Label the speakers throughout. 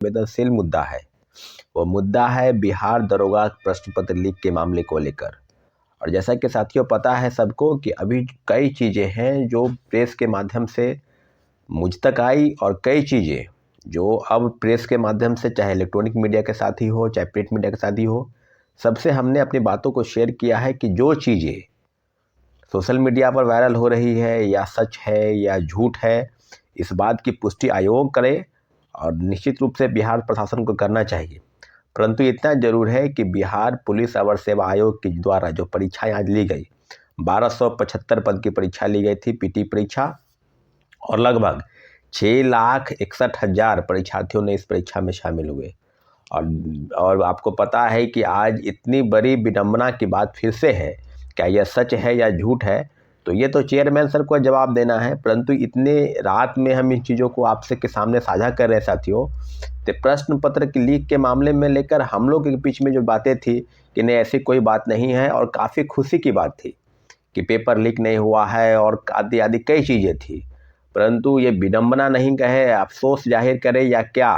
Speaker 1: संवेदनशील मुद्दा है। वो मुद्दा है बिहार दरोगा प्रश्न पत्र लीक के मामले को लेकर। और जैसा कि साथियों पता है सबको कि अभी कई चीज़ें हैं जो प्रेस के माध्यम से मुझ तक आई, और कई चीज़ें जो अब प्रेस के माध्यम से, चाहे इलेक्ट्रॉनिक मीडिया के साथ ही हो चाहे प्रिंट मीडिया के साथ ही हो, सबसे हमने अपनी बातों को शेयर किया है कि जो चीज़ें सोशल मीडिया पर वायरल हो रही है या सच है या झूठ है, इस बात की पुष्टि आयोग करे और निश्चित रूप से बिहार प्रशासन को करना चाहिए। परंतु इतना जरूर है कि बिहार पुलिस अवर सेवा आयोग के द्वारा जो परीक्षाएं आज ली गई, 1275 पद की परीक्षा ली गई थी, पीटी परीक्षा, और लगभग 6,61,000 परीक्षार्थियों ने इस परीक्षा में शामिल हुए। और आपको पता है कि आज इतनी बड़ी विडंबना की बात फिर से है, क्या यह सच है या झूठ है, तो ये तो चेयरमैन सर को जवाब देना है। परंतु इतने रात में हम इन चीज़ों को आपसे के सामने साझा कर रहे हैं साथियों। तो प्रश्न पत्र की लीक के मामले में लेकर हम लोग के बीच में जो बातें थी कि नहीं, ऐसी कोई बात नहीं है, और काफ़ी खुशी की बात थी कि पेपर लीक नहीं हुआ है, और आदि आदि कई चीज़ें थी। परंतु ये विडंबना नहीं कहे, अफसोस जाहिर करे या क्या,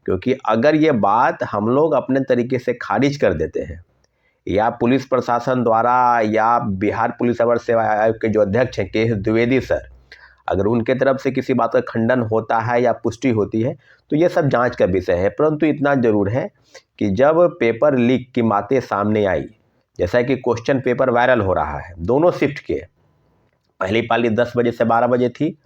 Speaker 1: क्योंकि अगर ये बात हम लोग अपने तरीके से खारिज कर देते हैं, या पुलिस प्रशासन द्वारा या बिहार पुलिस अवर सेवा आयोग के जो अध्यक्ष हैं के द्विवेदी सर, अगर उनके तरफ से किसी बात का खंडन होता है या पुष्टि होती है तो ये सब जांच का विषय है। परंतु इतना जरूर है कि जब पेपर लीक की बातें सामने आई, जैसा कि क्वेश्चन पेपर वायरल हो रहा है दोनों शिफ्ट के, पहली पाली 10 बजे से 12 बजे थी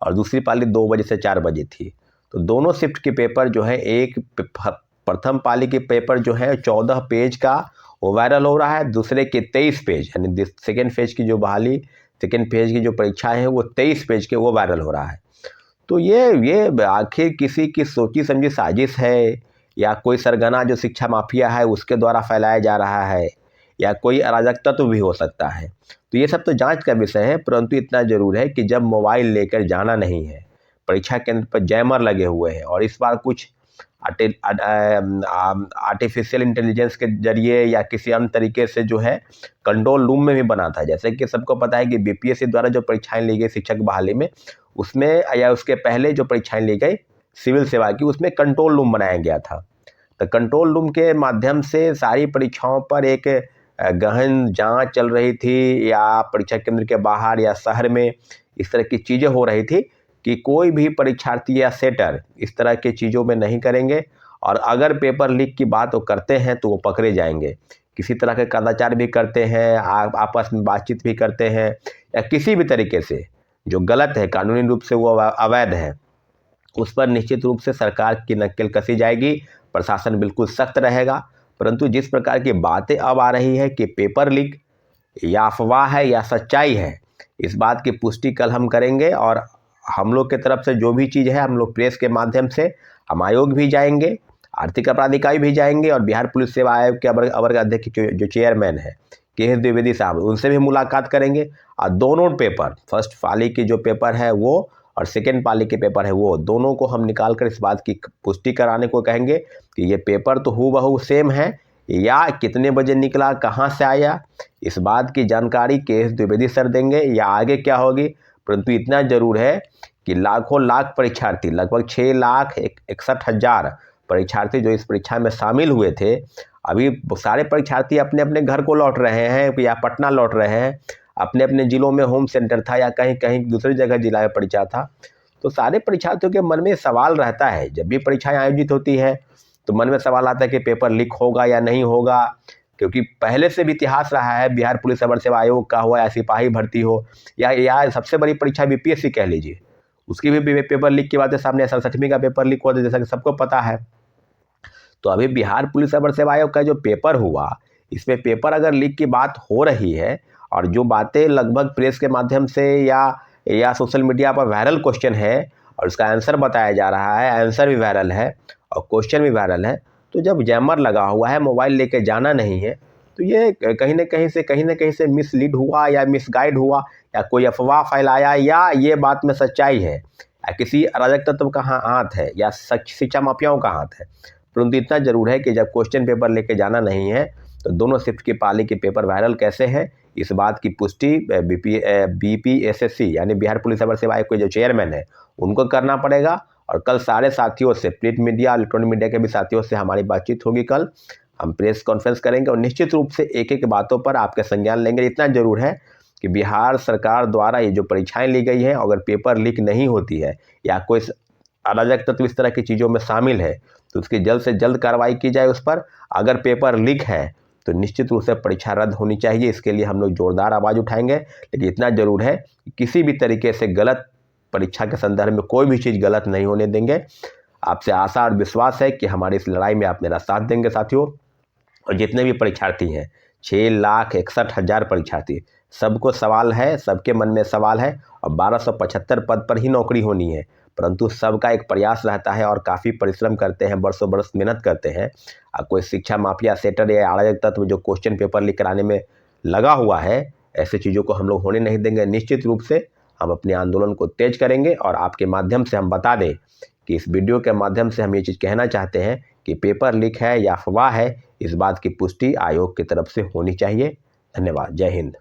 Speaker 1: और दूसरी पाली 2 बजे से 4 बजे थी, तो दोनों शिफ्ट के पेपर जो है, एक प्रथम पाली के पेपर जो है 14 पेज का वो वायरल हो रहा है, दूसरे के 23 पेज, यानी सेकेंड फेज की जो बहाली, सेकेंड फेज की जो परीक्षाएं हैं वो 23 पेज के वो वायरल हो रहा है। तो ये आखिर किसी की सोची समझी साजिश है, या कोई सरगना जो शिक्षा माफिया है उसके द्वारा फैलाया जा रहा है, या कोई अराजक तत्व भी हो सकता है। तो ये सब तो जांच का विषय है। परंतु इतना जरूर है कि जब मोबाइल लेकर जाना नहीं है, परीक्षा केंद्र पर जैमर लगे हुए हैं, और इस बार कुछ आर्टिफिशियल इंटेलिजेंस के जरिए या किसी अन्य तरीके से जो है कंट्रोल रूम में भी बना था। जैसे कि सबको पता है कि बीपीएससी द्वारा जो परीक्षाएं ली गई शिक्षक बहाली में, उसमें या उसके पहले जो परीक्षाएं ली गई सिविल सेवा की, उसमें कंट्रोल रूम बनाया गया था। तो कंट्रोल रूम के माध्यम से सारी परीक्षाओं पर एक गहन जांच चल रही थी, या परीक्षा केंद्र के बाहर या शहर में इस तरह की चीज़ें हो रही थी कि कोई भी परीक्षार्थी या सेटर इस तरह की चीज़ों में नहीं करेंगे, और अगर पेपर लीक की बात वो करते हैं तो वो पकड़े जाएंगे। किसी तरह के कदाचार भी करते हैं, आपस में बातचीत भी करते हैं, या किसी भी तरीके से जो गलत है, कानूनी रूप से वो अवैध है, उस पर निश्चित रूप से सरकार की नकेल कसी जाएगी, प्रशासन बिल्कुल सख्त रहेगा। परंतु जिस प्रकार की बातें अब आ रही है कि पेपर लीक या अफवाह है या सच्चाई है, इस बात की पुष्टि कल हम करेंगे। और हम लोग की तरफ से जो भी चीज़ है, हम लोग प्रेस के माध्यम से हम आयोग भी जाएंगे, आर्थिक अपराध इकाई भी जाएंगे, और बिहार पुलिस सेवा आयोग के अवर अध्यक्ष जो चेयरमैन है के द्विवेदी साहब, उनसे भी मुलाकात करेंगे। और दोनों पेपर, फर्स्ट पाली की जो पेपर है वो और सेकेंड पाली के पेपर है वो, दोनों को हम निकाल कर इस बात की पुष्टि कराने को कहेंगे कि ये पेपर तो हूबहू सेम है, या कितने बजे निकला, कहाँ से आया, इस बात की जानकारी के द्विवेदी सर देंगे, या आगे क्या होगी। परंतु इतना जरूर है कि लाखों लाख परीक्षार्थी, लगभग 6,61,000 परीक्षार्थी जो इस परीक्षा में शामिल हुए थे, अभी सारे परीक्षार्थी अपने अपने घर को लौट रहे हैं या पटना लौट रहे हैं, अपने अपने ज़िलों में होम सेंटर था या कहीं कहीं दूसरी जगह जिला में परीक्षा था। तो सारे परीक्षार्थियों के मन में सवाल रहता है, जब भी परीक्षाएं आयोजित होती है तो मन में सवाल आता है कि पेपर लीक होगा या नहीं होगा, क्योंकि पहले से भी इतिहास रहा है, बिहार पुलिस अवर सेवा आयोग का हो या सिपाही भर्ती हो, या सबसे बड़ी परीक्षा बीपीएससी कह लीजिए, उसकी भी पेपर लीक की बातें सामने, 67वीं का पेपर लीक हुआ था जैसा कि सबको पता है। तो अभी बिहार पुलिस अवर सेवा आयोग का जो पेपर हुआ, इसमें पेपर अगर लीक की बात हो रही है, और जो बातें लगभग प्रेस के माध्यम से या सोशल मीडिया पर वायरल क्वेश्चन है, और उसका आंसर बताया जा रहा है, आंसर भी वायरल है और क्वेश्चन भी वायरल है, तो जब जैमर लगा हुआ है, मोबाइल लेके जाना नहीं है, तो ये कहीं ना कहीं से मिसलीड हुआ या मिसगाइड हुआ, या कोई अफवाह फैलाया, या ये बात में सच्चाई है, या किसी अराजक तत्व का हाथ है, या शिक्षा माफियाओं का हाथ है। परंतु इतना जरूर है कि जब क्वेश्चन पेपर लेके जाना नहीं है, तो दोनों शिफ्ट की पाली के पेपर वायरल कैसे हैं, इस बात की पुष्टि बीपीएसएससी यानी बिहार पुलिस अवर सेवा आयोग के जो चेयरमैन है उनको करना पड़ेगा, और कल सारे साथियों से, प्रिंट मीडिया, इलेक्ट्रॉनिक मीडिया के भी साथियों से हमारी बातचीत होगी। कल हम प्रेस कॉन्फ्रेंस करेंगे और निश्चित रूप से एक एक बातों पर आपके संज्ञान लेंगे। इतना जरूर है कि बिहार सरकार द्वारा ये जो परीक्षाएं ली गई हैं, अगर पेपर लीक नहीं होती है या कोई अराजक तत्व इस तरह की चीज़ों में शामिल है तो उसकी जल्द से जल्द कार्रवाई की जाए उस पर। अगर पेपर लीक है तो निश्चित रूप से परीक्षा रद्द होनी चाहिए। इसके लिए हम लोग जोरदार आवाज़ उठाएंगे। लेकिन इतना जरूर है कि किसी भी तरीके से गलत परीक्षा के संदर्भ में कोई भी चीज़ गलत नहीं होने देंगे। आपसे आशा और विश्वास है कि हमारी इस लड़ाई में आप मेरा साथ देंगे साथियों। और जितने भी परीक्षार्थी हैं, 6,61,000 परीक्षार्थी, सबको सवाल है, सबके मन में सवाल है और 1275 पद पर ही नौकरी होनी है। परंतु सबका एक प्रयास रहता है और काफ़ी परिश्रम करते हैं, बरसों बरस मेहनत करते हैं। कोई शिक्षा माफिया, सेटर या अराजक तत्व जो क्वेश्चन पेपर लीक कराने में लगा हुआ है, ऐसे चीज़ों को हम लोग होने नहीं देंगे। निश्चित रूप से हम अपने आंदोलन को तेज करेंगे और आपके माध्यम से हम बता दें कि इस वीडियो के माध्यम से हम ये चीज़ कहना चाहते हैं कि पेपर लीक है या अफवाह है, इस बात की पुष्टि आयोग की तरफ से होनी चाहिए। धन्यवाद। जय हिंद।